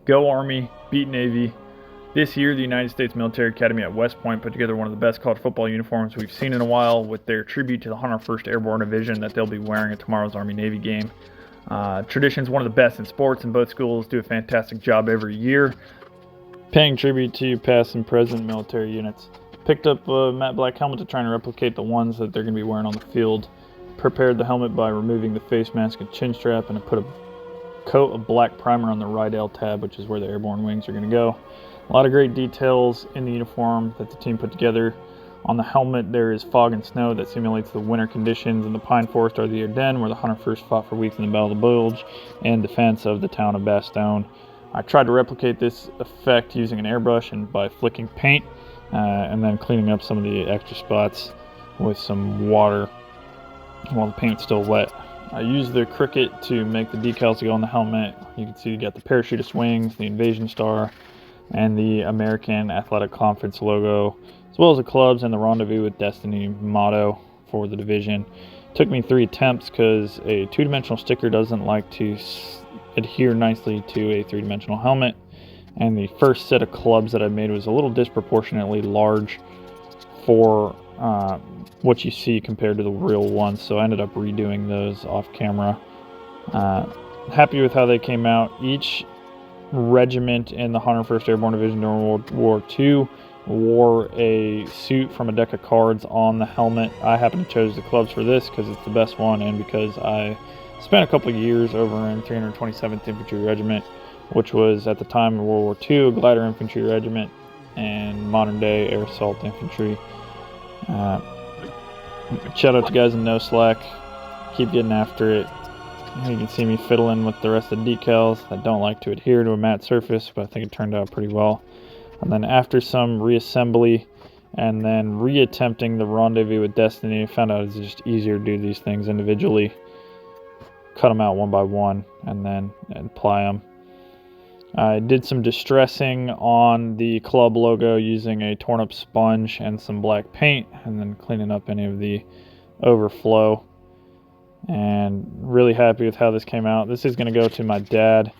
Go Army, beat Navy. This year, the United States Military Academy at West Point put together one of the best college football uniforms we've seen in a while with their tribute to the 101st Airborne Division that they'll be wearing at tomorrow's Army-Navy game. Tradition is one of the best in sports, and both schools do a fantastic job every year paying tribute to past and present military units. Picked up a matte black helmet to try and replicate the ones that they're going to be wearing on the field. Prepared the helmet by removing the face mask and chin strap, and I put a coat of black primer on the right L tab, which is where the airborne wings are going to go. A lot of great details in the uniform that the team put together. On the helmet, there is fog and snow that simulates the winter conditions in the pine forest or the Ardennes, where the 101st fought for weeks in the Battle of the Bulge and defense of the town of Bastogne. I tried to replicate this effect using an airbrush and by flicking paint and then cleaning up some of the extra spots with some water while the paint's still wet. I used the Cricut to make the decals to go on the helmet. You can see you got the parachutist wings, the invasion star, and the American Athletic Conference logo, as well as the clubs and the Rendezvous with Destiny motto for the division. It took me 3 attempts because a 2-dimensional sticker doesn't like to adhere nicely to a 3-dimensional helmet, and the first set of clubs that I made was a little disproportionately large for what you see compared to the real ones, so I ended up redoing those off camera. Happy with how they came out. Each regiment in the 101st Airborne Division during World War II wore a suit from a deck of cards on the helmet. I happen to chose the clubs for this because it's the best one, and because I spent a couple of years over in 327th Infantry Regiment, which was at the time of World War II a glider infantry regiment and modern day air assault infantry. Shout out to guys in No Slack. Keep getting after it. You can see me fiddling with the rest of the decals. I don't like to adhere to a matte surface, but I think it turned out pretty well. And then after some reassembly and then reattempting the Rendezvous with Destiny, I found out it's just easier to do these things individually. Cut them out one by one and then apply them. I did some distressing on the club logo using a torn up sponge and some black paint, and then cleaning up any of the overflow. And really happy with how this came out. This is going to go to my dad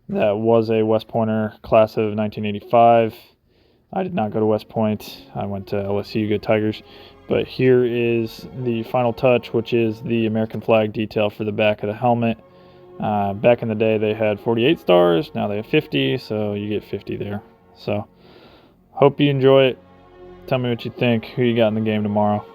that was a West Pointer class of 1985. I did not go to West Point. I went to LSU, go Tigers. But here is the final touch, which is the American flag detail for the back of the helmet. Back in the day, they had 48 stars. Now they have 50, so you get 50 there. So hope you enjoy it. Tell me what you think. Who you got in the game tomorrow?